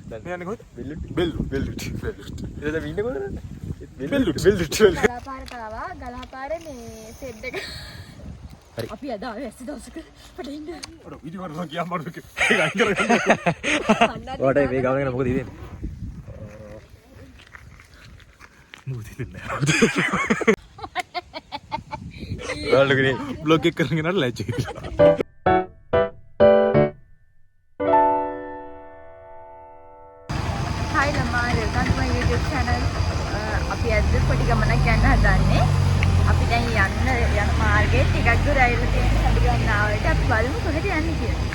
දැන් යන්නේ කොහෙද? බෙල්ලුටි. එතන ඉන්නේ කොහෙද? බෙල්ලුටි. ගලපාරට ආවා. ගලපාරේ මේ සෙඩ් එක. හරි. අපි අද ආවේ ඇස්ස දවසක අපිට ඉන්න. අර වීඩියෝ කරනවා කියන්න මම ඒක අයින් කරගන්න. ඔයාට මේ ගමන ගැන මොකද ඉතින්? මොකද ඉතින්? ඔයාලගේ බ්ලොග් එක කරගෙන යන්න ලැජ්ජ කියලා. Hi ළමා, welcome to my YouTube channel. අපි අද පොඩි ගමනක් යන්න හදන්නේ. අපි දැන් යන මාර්ගයේ ටිකක් දුර ඇවිල්ලා තියෙන සඩ ගන්න ආවට අපි බලමු කොහෙද යන්නේ කියලා.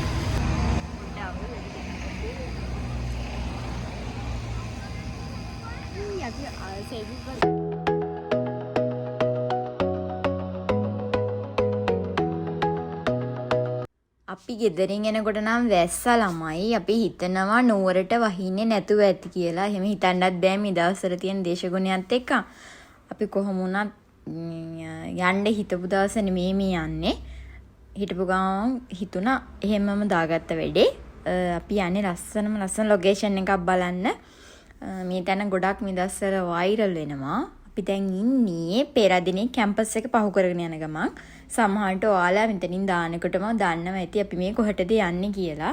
අපි ගෙදරින් එනකොට නම් වැස්සා ළමයි අපි හිතනවා නුවරට වහින්නේ නැතුව ඇති කියලා. එහෙම හිතන්නත් බෑ මේ දවස්වල තියෙන දේශගුණයත් එක්ක. අපි කොහොම වුණත් යන්න හිතපු දවස නෙමෙයි මේ යන්නේ. හිටපු ගමන් හිතුණා එහෙමම දාගත්ත වැඩේ. අපි යන්නේ ලස්සන ලොකේෂන් එකක් බලන්න. මේ තැන ගොඩක් මේ දවස්වල වෛරල් වෙනවා. අපි දැන් ඉන්නේ පෙරදිනේ කැම්පස් එක පහු කරගෙන යන ගමන්. සමහරට ඔයාලා මෙතනින් දානකොටම දන්නවා ඇති අපි මේ කොහෙටද යන්නේ කියලා.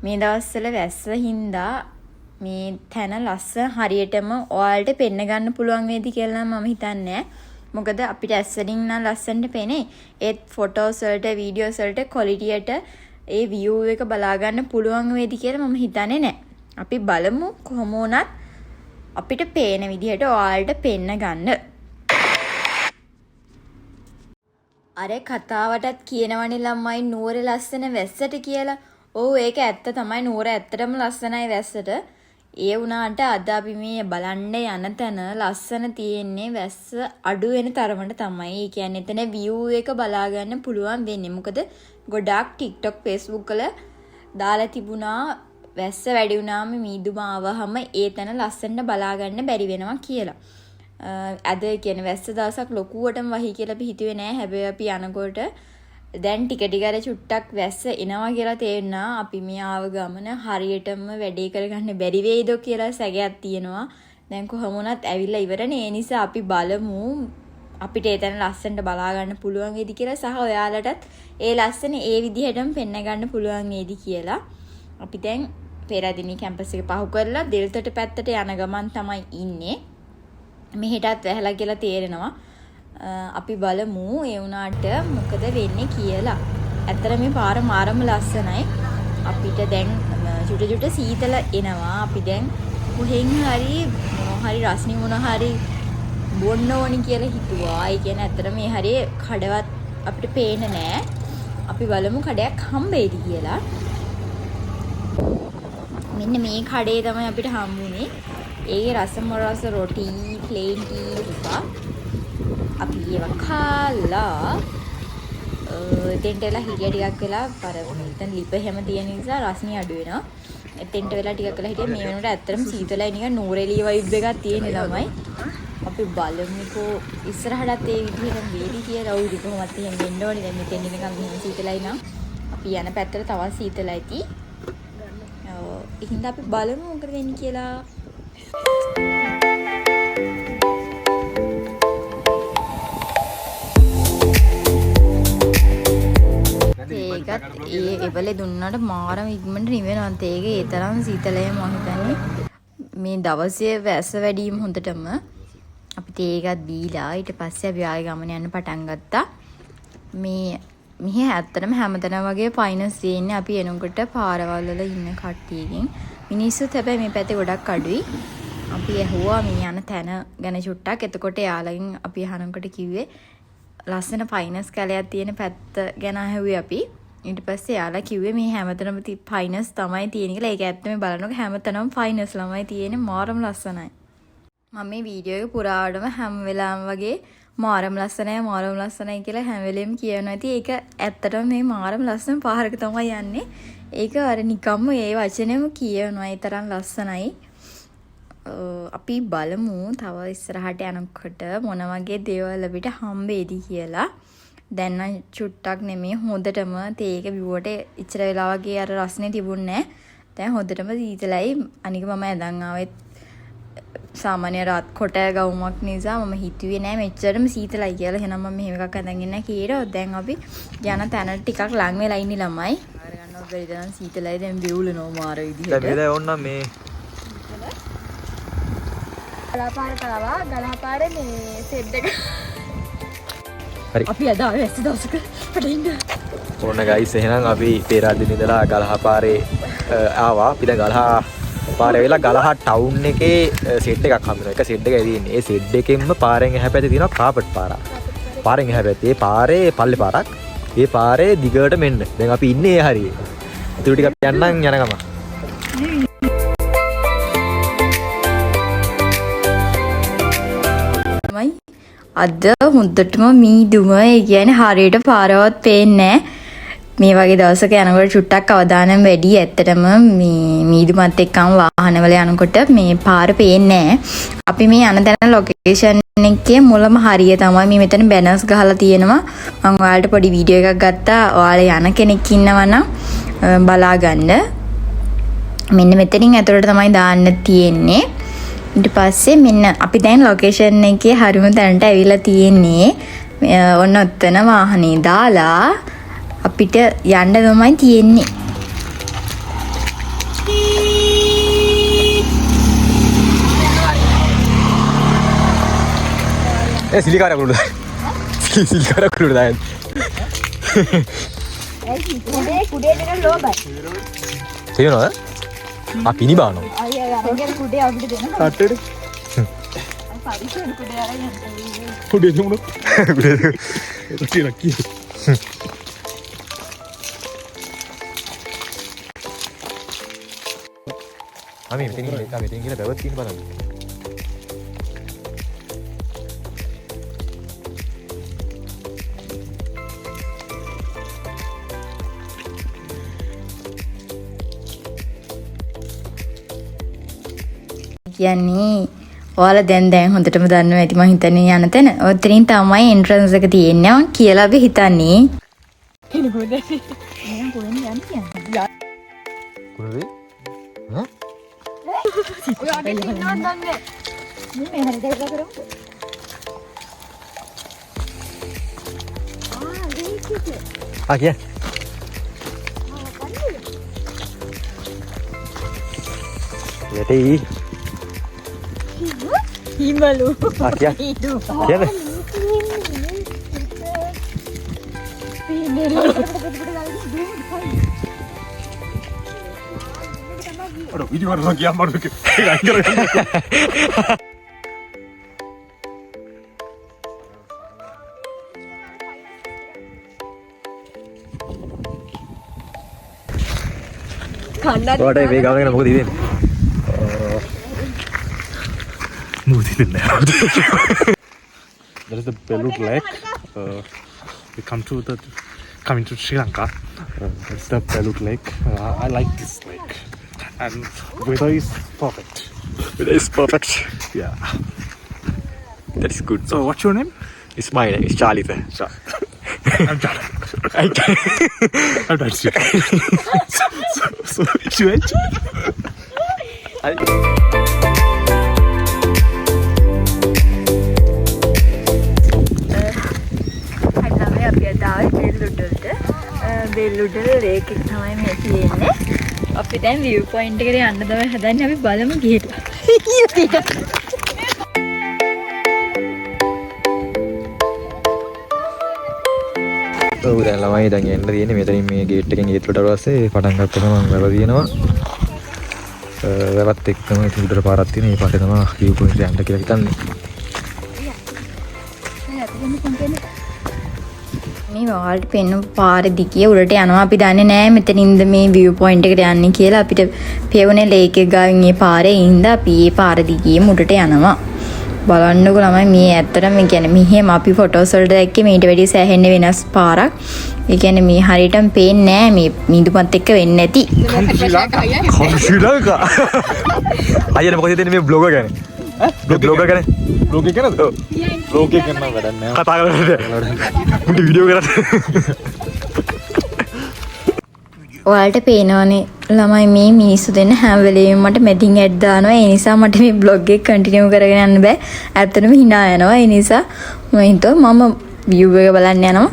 මේ දවස්වල වැස්ස හින්දා මේ තැන ලස්සන හරියටම ඔයාලට පෙන්න ගන්න පුළුවන් වේවි කියලා මම හිතන්නේ. මොකද අපිට ඇස්සලින් නම් ලස්සනට පේන්නේ. ඒත් ෆොටෝස් වලට වීඩියෝස් වලට ක්වොලිටියට ඒ view එක බලා ගන්න පුළුවන් වේවි කියලා මම හිතන්නේ නැහැ. අපි බලමු කොහොම වුණත් අපිට පේන විදිහට ඔයාලට පෙන්න ගන්න. අර කතාවටත් කියනවනේ ළමයි නුවර ලස්සන වැස්සට කියලා. ඔව් ඒක ඇත්ත තමයි. නුවර ඇත්තටම ලස්සනයි වැස්සට. ඒ වුණාට අද අපි මේ බලන්න යන තැන ලස්සන තියෙන්නේ වැස්ස අඩු වෙන තරමට තමයි. ඒ කියන්නේ එතන view එක බලා ගන්න පුළුවන් වෙන්නේ. මොකද ගොඩාක් TikTok Facebook වල දාලා තිබුණා වැස්ස වැඩි වුණාම මීදුම ආවහම ඒ තැන ලස්සනට බලා ගන්න බැරි වෙනවා කියලා. අද කියන්නේ වැස්ස දවසක් ලොකුවටම වහී කියලා අපි හිතුවේ නෑ. හැබැයි අපි යනකොට දැන් ටික ටික අර චුට්ටක් වැස්ස එනවා කියලා තේරුණා. අපි මේ ආව ගමන හරියටම වැඩේ කරගන්න බැරි වෙයිද කියලා සැකයක් තියෙනවා. දැන් කොහොම වුණත් ඇවිල්ලා ඉවරනේ. ඒ නිසා අපි බලමු අපිට එතන ලස්සනට බලා ගන්න පුළුවන් වේද කියලා සහ ඔයාලටත් ඒ ලස්සන ඒ විදිහටම පෙන්න ගන්න පුළුවන් වේද කියලා. අපි දැන් පෙරදිනේ කැම්පස් එක පහු කරලා දෙල්තොට පැත්තට යන ගමන් තමයි ඉන්නේ. මෙහෙටත් වැහලා කියලා තේරෙනවා. අපි බලමු ඒ වුණාට මොකද වෙන්නේ කියලා. ඇත්තට මේ පාර මාරම ලස්සනයි. අපිට දැන් චුට සීතල එනවා. අපි දැන් කොහෙන් හරි රස්නි මොන හරි බොන්න ඕනි කියලා හිතුවා. ඒ කියන්නේ ඇත්තට මේ හරිය කඩවත් අපිට පේන්නේ නැහැ. අපි බලමු කඩයක් හම්බෙයිද කියලා. මෙන්න මේ කඩේ තමයි අපිට හම්බුනේ. ඒකේ රස රොටි, ප්ලේන් ටී තිබ්බා. අපි ඒවා කාලා එතෙන්ට වෙලා හිටිය ටිකක් වෙලා අර මෙතන ලිප හැම තියෙන නිසා රස්නිය අඩු වෙනවා. එතෙන්ට වෙලා ටිකක් වෙලා හිටිය මේ වෙනකොට ඇත්තටම සීතලයි නිකන් නූරෙලිය වයිබ් එකක් තියෙන ළමයි. අපි බලමුකෝ ඉස්සරහටත් ඒ විදිහටම වේවි කියලා. ඔව් ඉතින් කොහොමත් එහෙම වෙන්න ඕනේ. දැන් මෙතෙන් ඉන්නකම් මෙහෙම සීතලයි නම් අපි යන පැත්තට තවත් සීතලයි ඇති. ඉතින් අපි බලමු මොකද වෙන්නේ කියලා. ඒකත් ඒ එවලේ දුන්නාට මාරම ඉක්මනට නිවෙනවා. ඒක ඒ තරම් සීතලයි මම හිතන්නේ. මේ දවසේ වැස්ස වැඩිම හොඳටම අපි තේකත් බීලා ඊට පස්සේ අපි ආයෙ ගමන යන්න පටන් ගත්තා. මෙහි ඇත්තටම හැමතැනම වගේ ෆයිනස් තියෙන්නේ. අපි එනකොට පාරවල් වල ඉන්න කට්ටියකින් මිනිස්සුත් හැබැයි මේ පැත්තේ ගොඩක් අඩුයි. අපි ඇහුවා මේ යන තැන ගැන චුට්ටක්. එතකොට යාළගෙන් අපි අහනකොට කිව්වේ ලස්සන ෆයිනස් කැලයක් තියෙන පැත්ත ගැන ඇහුවේ අපි. ඊට පස්සේ යාලා කිව්වේ මේ හැමතැනම ෆයිනස් තමයි තියෙන කියලා. ඒක ඇත්තම බලනකොට හැමතැනම ෆයිනස් ළමයි තියෙන්නේ. මාරම ලස්සනයි. මම මේ වීඩියෝ එක පුරාවටම හැම වෙලාවම වගේ මාරම ලස්සනයි කියලා හැම වෙලෙම කියනවා. ඉතින් ඒක ඇත්තටම මේ මාරම ලස්සන පාරක තමයි යන්නේ. ඒක අර නිකම්ම ඒ වචනේම කියනවා. ඒ තරම් ලස්සනයි. අපි බලමු තව ඉස්සරහට යනකොට මොන වගේ දේවල් අපිට හම්බෙයිද කියලා. දැන් නම් චුට්ටක් නෙමෙයි හොඳටම තේක බිව්වට ඉච්චර වෙලා වගේ අර රස්නේ තිබුණේ නැහැ. දැන් හොඳටම සීතලයි. අනික මම ඇඳන් ආවෙත් සාමාන්‍ය රාත් කොට ගවුමක් නිසා මම හිතුවේ නෑ මෙච්චරම සීතලයි කියලා. එහෙනම් මම මෙහෙම එකක් අඳන් ඉන්න කීරෝ. දැන් අපි යන තැනට ටිකක් ලඟ වෙලා ඉන්නේ ළමයි. ආර ගන්නව බැරි තරම් සීතලයි. දැන් බෙවුලනවා මාර විදිහට. දැන් මේක ඕන්න මේ ගලපාරට ආවා. ගලපාරේ මේ සෙඩ් එක. හරි. අපි අද ආවේ ඇස්ස දවසක පටින්න. ඕන්න ගයිස් එහෙනම් අපි පේරාදෙන ඉඳලා ගලහපාරේ ආවා. අපි දැන් ගලහ පාරේ වෙලා ගලහ ටවුන් එකේ සෙට් එකක් හම්බුනා. එක සෙට් එකයි තියෙන්නේ. ඒ සෙට් එකෙන්ම පාරෙන් එහා පැත්තේ තියෙනවා කාපට් පාරක්. පාරෙන් එහා පැත්තේ ඒ පාරේ පල්ලේ පාරක්. ඒ පාරේ දිගට මෙන්න. දැන් අපි ඉන්නේ ඒ හරියේ. ඉතුරු ටික අපි යන්නම් යන ගම. අද හොඳටම මීදුම ඒ කියන්නේ හරියට පාරවත් පේන්නේ මේ වගේ දවසක යනකොට චුට්ටක් අවදානම් වැඩි. ඇත්තටම මේ මීදුමත් එක්කම වාහනවල යනකොට මේ පාර පේන්නේ අපි මේ යන තැන ලොකේෂන් එකේ මුලම හරිය තමයි මේ මෙතන බැනර්ස් ගහලා තියෙනවා. මම ඔයාලට පොඩි වීඩියෝ එකක් ගත්තා. ඔයාලා යන කෙනෙක් ඉන්නවා නම් බලා ගන්න. මෙන්න මෙතනින් ඇතුළට තමයි දාන්න තියෙන්නේ. ඊට පස්සේ මෙන්න අපි දැන් ලොකේෂන් එකේ හරිම තැනට ඇවිල්ලා තියෙන්නේ. ඔන්න ඔතන වාහනේ දාලා අපිට යන්න තමයි තියෙන්නේ. ඒ සිලිකාර කුරුද? සිලිකාර කුරුද දැන්? ඒ කුඩේ දෙන ලෝබයි. තේරෙනවද? පිනි බානවා. අයියා අරගෙන කුඩේ අපිට දෙන්න. කට්ටේට. පරිසර කුඩේ අරගෙන. කුඩේ දුමුණු. කුඩේ. ඒක කියලා කිය. අපි මෙතනින් ගිහලා බැවත් තියෙන බලන්න. කියන්නේ ඔයාලා දැන් හොඳටම දන්නවා ඇති මම හිතන්නේ යන තැන. ඔතනින් තමයි එන්ට්‍රන්ස් එක තියෙන්නේ කියලා අපි හිතන්නේ. එනකොට මම කොහෙන්ද යන්නේ? කොහෙද? හා? ඔයාගේ ඉන්නවද දන්නේ? මේ හරියට ඒක කරමු. කිය. යටි හිමලු. කිය. අර වීඩියෝ කරනවා කියා මම ඒක අයින් කරගන්න. කන්නත් ඔයාට මේ ගමන ගැන මොකද හිතෙන්නේ? මොකද හිතෙන්නේ? That is the Belud Lake. We coming to Sri Lanka. It's the Belud Lake. I like this lake. And weather is perfect. Weather is perfect. Yeah. That is good. So what's your name? It's my name. It's Charlie. I'm Charlie. I'm Charlie. So you enjoy? බෙල්ලුඩල lake එක තමයි මේ තියෙන්නේ. අපි දැන් view point එකට යන්න තමයි හදන්නේ. අපි බලමු ගිහලා. ඔව් දැන් ළමයි දැන් එන්න තියෙන්නේ. මෙතනින් මේ ගේට් එකෙන් ගේට් වලට පස්සේ පටන් ගත්ත ගමන් වැව තියෙනවා. වැවත් එක්කම උඩට පාරක් තියෙනවා. මේ පාරේ තමයි view point එකට යන්න කියලා හිතන්නේ. මේ වහල්ට පෙන්න පාර දිගේ උඩට යනවා. අපි දන්නේ නැහැ මෙතනින්ද මේ view point එකට යන්නේ කියලා. අපිට පෙවුනේ ලේක් එක ගාවින් මේ පාරේ ඉඳලා අපි මේ පාර දිගේ උඩට යනවා. බලන්නකෝ ළමයි මේ ඇත්තටම කියන්නේ මෙහෙම අපි ෆොටෝස් වලට දැක්කේ මේට වැඩිය සෑහෙන්න වෙනස් පාරක්. ඒ කියන්නේ මේ හරියටම පේන්නේ නැහැ මේ මිදුමත් එක්ක වෙන්නේ නැති. ශ්‍රී ලංකා. අයියනේ මොකද හිතන්නේ මේ බ්ලොගර් ගැන? බ්ලොගර් ගැන? බ්ලොග් එක නේද? බ්ලොග් එක කරන්න වැඩක් නැහැ. කතා කරන්නේ. මුටි වීඩියෝ කරන්නේ. ඔයාලට පේනවනේ ළමයි මේ මිනිස්සු දෙන්න හැම වෙලේම මට මැදින් ඇඩ් දානවා. ඒ නිසා මට මේ බ්ලොග් එක කන්ටිනියු කරගෙන යන්න බෑ. ඇත්තටම hina යනවා. ඒ නිසා මම හිතුවා මම view එක බලන්න යනවා.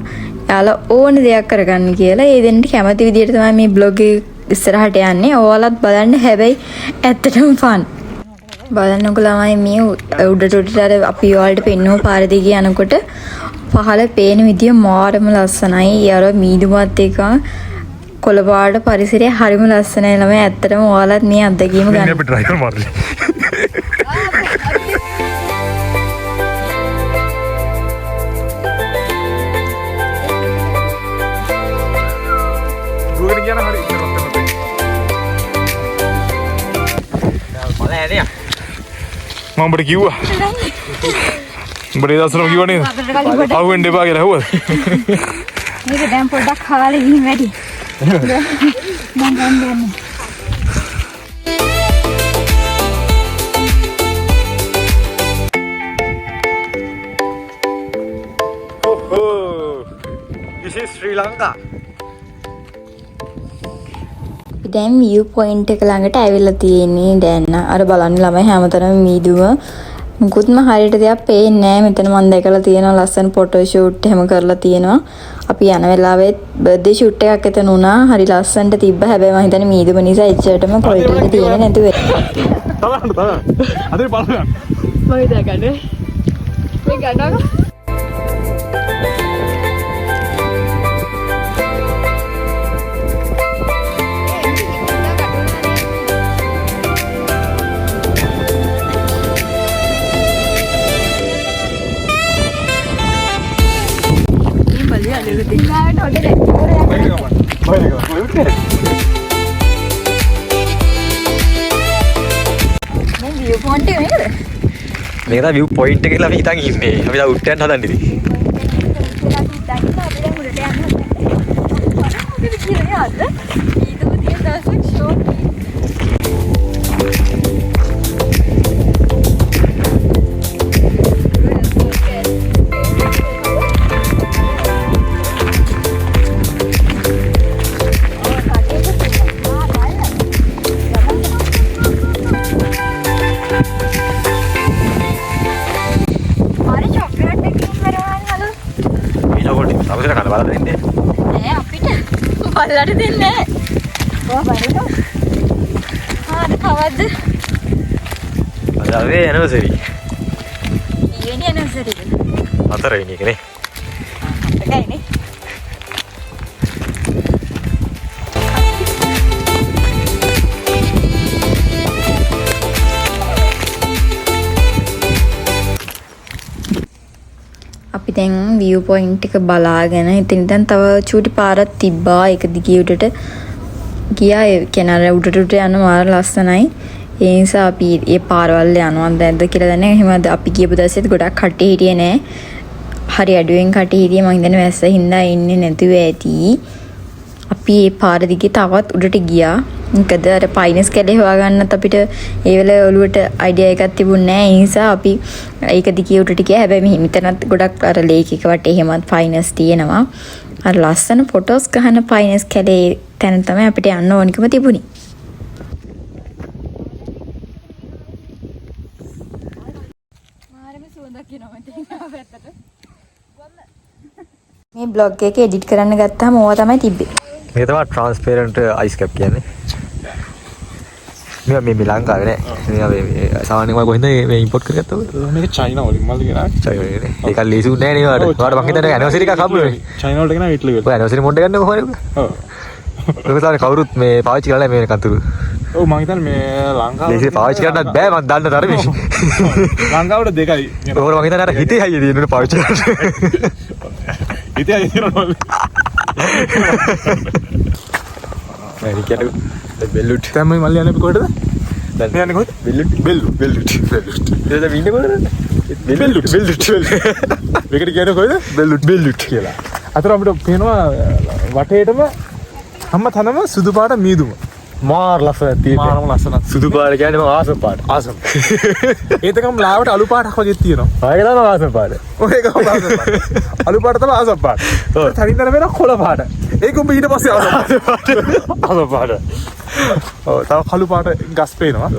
යාලා ඕන දෙයක් කරගන්න කියලා. ඒ දෙන්නට කැමති විදිහට තමයි මේ බ්ලොග් එක ඉස්සරහට යන්නේ. ඔයාලත් බලන්න. හැබැයි ඇත්තටම fun. බලන්නකො ළමයි මේ උඩට උඩට අපි ඔයාලට පෙන්වුව පාර දිගේ යනකොට පහළ පේන විදිය මාරම ලස්සනයි. අර මීදුමත් එක කොළපාට පරිසරය හරිම ලස්සනයි ළමයි. ඇත්තටම ඔයාලත් මේ අත්දැකීම ගන්න. අපි ඩ්‍රයිවර් මාර්ලි. ගුවන් කියන හරි ඉතලත් නැහැ. මල ඇනේ. මම ඔබට කිව්වා. උඹට දවසම කිව්වා නේද? ආවෙන්න එපා කියලා හුවද? මේක දැන් පොඩ්ඩක් කාලේ ගිහින් වැඩි. මම ගන්න This is Sri Lanka. දැන් view point එක ළඟට ඇවිල්ලා තියෙන්නේ. දැන් අර බලන්න ළමයි හැමතැනම මීදුව. මුකුත්ම හරියට දෙයක් පේන්නේ නැහැ. මෙතන මම දැකලා තියෙනවා ලස්සන ෆොටෝ ෂූට් එහෙම කරලා තියෙනවා. අපි යන වෙලාවෙත් බර්ත්ඩේ ෂූට් එකක් එතන වුණා. හරි ලස්සනට තිබ්බ. හැබැයි මම හිතන්නේ මීදුව නිසා එච්චරටම ක්වොලිටි එක තියෙන්නේ නැතුව. තවන්න. අදේ බලන්න. මම ඉතින් ගන්නේ. මේ ගන්නවා. මේක තමයි view point එක කියලා අපි හිතන් ඉන්නේ. අපි දැන් උඩට යන්න හදන්නේ ඉතින්. බලලා දෙන්නේ නැහැ. ඔයා බලන්න. ආද කවද්ද? අද අපේ ඇනිවර්සරි. ඊයේ ඇනිවර්සරි එක. 4 වෙනි එක නේ. එකයිනේ. අපි දැන් view point එක බලාගෙන ඉතින් දැන් තව චූටි පාරක් තිබ්බා. ඒක දිගේ උඩට ගියා. ඒ කෙනාර උඩට යන මාර ලස්සනයි. ඒ නිසා අපි ඒ පාරවල් යනවා දැන්ද කියලා දන්නේ. එහෙමද අපි ගියපු දවසෙත් ගොඩක් කට්ටිය හිටියේ නෑ. හරි අඩුවෙන් කට්ටිය හිටියේ. මම හිතන්නේ වැස්ස හින්දා ඉන්නේ නැතුව ඇති. අපි ඒ පාර දිගේ තවත් උඩට ගියා. මොකද අර පයිනස් කැලේ හොයාගන්නත් අපිට ඒ වෙලාවේ ඔළුවට අයිඩියා එකක් තිබුණේ නැහැ. ඒ නිසා අපි ඒක දිගේ උඩට ගියා. හැබැයි මෙතනත් ගොඩක් අර ලේක් එක වටේ එහෙමත් පයිනස් තියෙනවා. අර ලස්සන ෆොටෝස් ගන්න පයිනස් කැලේ තැන තමයි අපිට යන්න ඕනිකම තිබුණේ. මේ බ්ලොග් එක එඩිට් කරන්න ගත්තාම ඕවා තමයි තිබ්බේ. මේක තමයි transparent ice cap කියන්නේ. මේ ලංකාවේ නෑ. මේ සාමාන්‍යයෙන් කොහෙන්ද මේ ඉම්පෝට් කරගත්තද? මේක චයිනා වලින් මල්ලි ගෙනා. චයිනා නේ. ඒක ලීසු නෑ නේ වාට. වාට මං හිතන්නේ ඇනිවර්සරි එකක් හම්බුනේ. චයිනා වලට ගෙනා ඉටලි වල. ඔය ඇනිවර්සරි මොඩ් එක ගන්න කොහොමද? ඔව්. ඒක තමයි කවුරුත් මේ පාවිච්චි කරලා නැහැ මේ කන්තුරු. ඔව් මං හිතන්නේ මේ ලංකාව ලීසි පාවිච්චි කරන්නත් බෑ මං දන්න තරමේ. ලංකාවට දෙකයි. ඕක මං හිතන්නේ අර හිතේ හයිය තියෙනුනේ පාවිච්චි කරන්න. හිතේ හයිය තියෙනවා. මම කියන්නකෝ බෙල්ලුට්. දැන් මම මල්ලි යන්නේ කොහෙටද? දැන් යන්නේ කොහෙද? බෙල්ලුට්. එතන ඉන්නේ කොහෙද? බෙල්ලුට්. මේකට කියන්නේ කොහෙද? බෙල්ලුට් කියලා. අතර අපිට පේනවා වටේටම හැම තැනම සුදු පාට මීදුම. මාර ලස්සනක් තියෙනවා. මාරම ලස්සනක්. සුදු පාට කියන්නේ මම ආසම් පාට. ආසම්. ඒතකම ලාවට අලු පාටක් වගේ තියෙනවා. ආයෙ තමයි ආසම් පාට. ඔය එකම ආසම් පාට. අලු පාට තමයි ආසම් පාට. තනින් තන වෙන කොළ පාට. ඒක උඹ ඊට පස්සේ අද පාට. ඔව් තව කළු පාට ගස් පේනවා.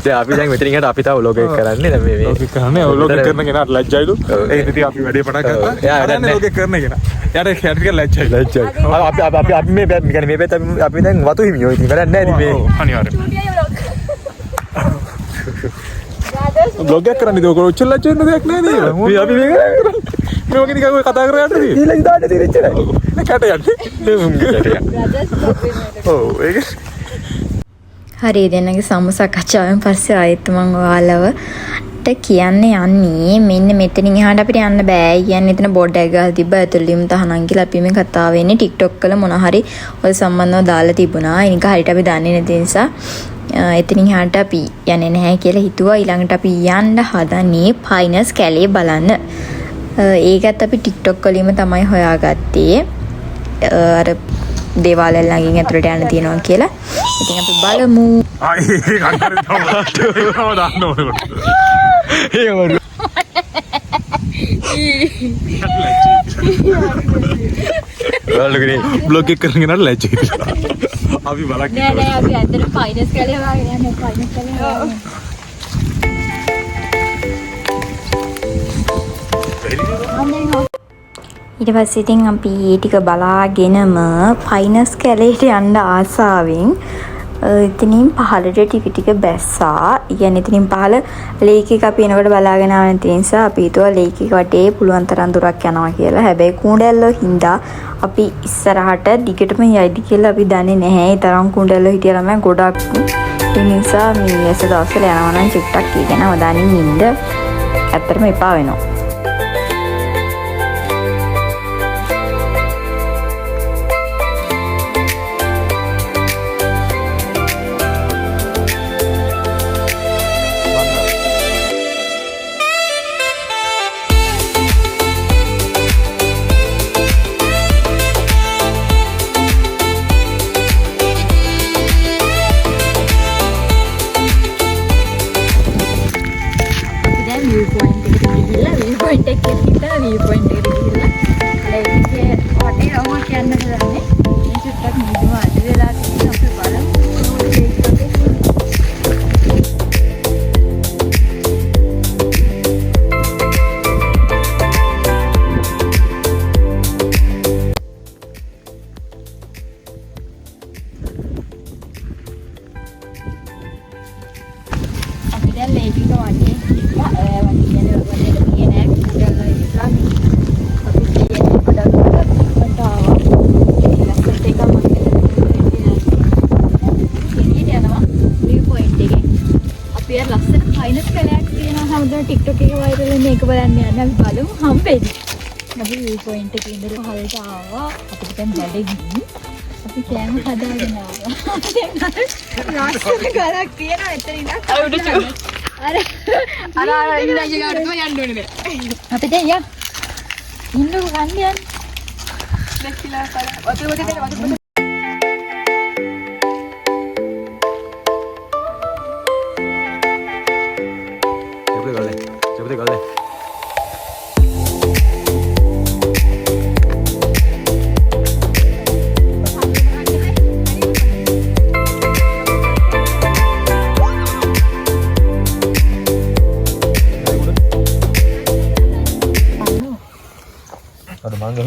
දැන් අපි දැන් මෙතනින් හට අපි තව ව්ලොග් එක කරන්නේ දැන් මේ ලෝක කරන්නේ ඔය ලෝක කරන කෙනාට ලැජ්ජයිලු. ඒ ඉතින් අපි වැඩේ පටන් ගත්තා. එයා වැඩක් නැහැ. ලෝක කරන කෙනා. යාට ටික ලැජ්ජයි. අපි මේ يعني මේ පැත්ත අපි දැන් වතු හිමියෝ ඉතින් වැඩක් නැහැ ඉතින් මේ අනිවාර්යයෙන්. බ්ලොග් එක කරන්නේ ඒක ඔච්චර ලැජ්ජ වෙන්න දෙයක් නෑ නේද? අපි මේ කරන්නේ. මේ වගේ නිකන් ඔය කතා කරලා යන්නේ. ඊළඟ දාන්න තියෙච්චරයි. නේ කට යන්නේ. ඔව් ඒක හරි දෙන්නගේ සමුසාකච්ඡාවෙන් පස්සේ ආයෙත් මම ඔයාලවට කියන්න යන්නේ මෙන්න මෙතනින් එහාට අපිට යන්න බෑ කියන්නේ එතන බෝඩ් එකක් ගහලා තිබ්බා ඇතුළේම තහනම් කියලා අපි මේ කතා වෙන්නේ TikTok වල මොන හරි ඔය සම්බන්ධව දාලා තිබුණා. ඒක හරියට අපි දන්නේ නැති නිසා එතනින් එහාට අපි යන්නේ නැහැ කියලා හිතුවා. ඊළඟට අපි යන්න හදන්නේ පයිනස් කැලේ බලන්න. ඒකත් අපි TikTok වලින්ම තමයි හොයාගත්තේ. අර දේවාලය ළඟින් ඇතුළට යන්න තියෙනවා කියලා. ඉතින් අපි බලමු. ආයේ කන්දරේ තව දාන්න ඕනේ. ඔයාලගේ බ්ලොග් එක කරගෙන යන ලැජ්ජයි. අපි බලක් නෑ අපි ඇත්තට පයිනස් කැලේ වගේ යන්නේ පයිනස් කැලේ. ඊට පස්සේ ඉතින් අපි ඒ ටික බලාගෙනම පයිනස් කැලේට යන්න ආසාවෙන් එතනින් පහළට ටික බැස්සා. يعني එතනින් පහළ ලේක් එක අපි එනකොට බලාගෙන ආව නැති නිසා අපි හිතුවා ලේක් එක වටේ පුළුවන් තරම් දුරක් යනවා කියලා. හැබැයි කුණ්ඩැල්ලෝ හින්දා අපි ඉස්සරහට දිගටම යයිද කියලා අපි දන්නේ නැහැ. ඒ තරම් කුණ්ඩැල්ලෝ හිටිය ළමයි ගොඩක්. ඒ නිසා මේ ඇස දවස්වල යනවා නම් චුට්ටක් ඉගෙන අවදානින් ඉන්න. ඇත්තටම එපා වෙනවා. TikTok එක වයිරල් වෙන එක බලන්න යන්න අපි බලමු හම්බෙයි. අපි view point එකේ ඉඳලා පහළට ආවා. අපිට දැන් බඩගින් අපි කෑම හදාගෙන ආවා. ලස්සන ගලක් තියෙනවා එතන ඉඳන්. අර ඉන්න අයගාටම යන්න ඕනේ දැන්. අපි දැන් යන්න. ඉන්නකෝ ගන්න යන්න. දැක්කලා වතුර වතුර දෙන්න.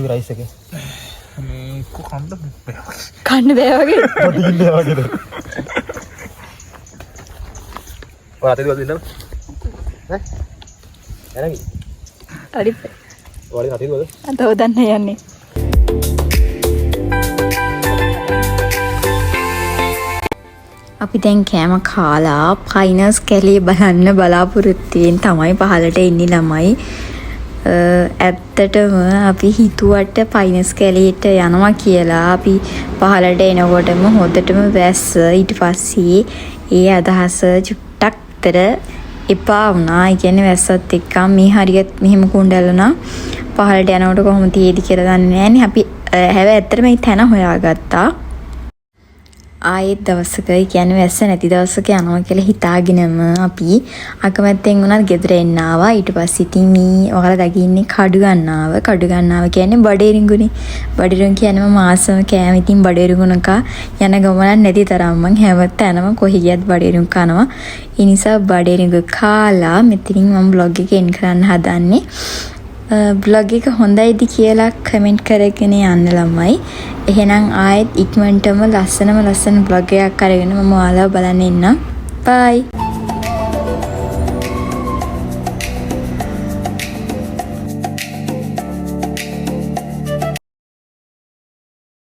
රයිස් එකේ මේ කොහොමද කන්න බෑ වගේ. පොඩි ඉන්නේ වගේද? ඔය අතේ දුවද ඉන්නව? ඈ? එනගි. අඩි. ඔයාලගේ අතේ දුවද? අතව දන්න යන්නේ. අපි දැන් කෑම කාලා පයිනස් කැලේ බලන්න බලාපොරොත්තු වෙන තමයි පහළට එන්නේ ළමයි. ඇත්තටම අපි හිතුවට පයිනස් කැලේට යනවා කියලා. අපි පහළට එනකොටම හොඳටම වැස්ස. ඊට පස්සේ ඒ අදහස චුට්ටක්තර එපා වුණා. ඒ කියන්නේ වැස්සත් එක්ක මේ හරියට මෙහෙම කුණ්ඩල්ලා පහළට යනකොට කොහොමද තියෙදි කියලා දන්නේ නැහැනේ. අපි හැබැයි ඇත්තටම මේ තැන හොයාගත්තා. ආයෙත් දවසක කියන්නේ වැස්ස නැති දවසක යනවා කියලා හිතාගෙනම අපි අකමැත්තෙන් උනත් ගෙදර එන්න ආවා. ඊට පස්සේ ඉතින් මේ ඔයාලා දකින්නේ කඩු ගන්නාව. කඩු ගන්නාව කියන්නේ බඩේරිඟුනේ. බඩේරිඟු කියන්නේ මාසම කෑම. ඉතින් බඩේරිඟුනක යන ගමනක් නැති තරම් මං හැමතැනම කොහි ගියත් බඩේරිඟු කනවා. ඒ නිසා බඩේරිඟු කාලා මෙතනින් මම බ්ලොග් එක එන්ඩ් කරන්න හදන්නේ. බ්ලොග් එක හොඳයිද කියලා කමෙන්ට් කරගෙන යන්න ළමයි. එහෙනම් ආයෙත් ඉක්මනටම ලස්සන බ්ලොග් එකක් අරගෙන මම ඔයාලව බලන්න එන්නම්. බයි.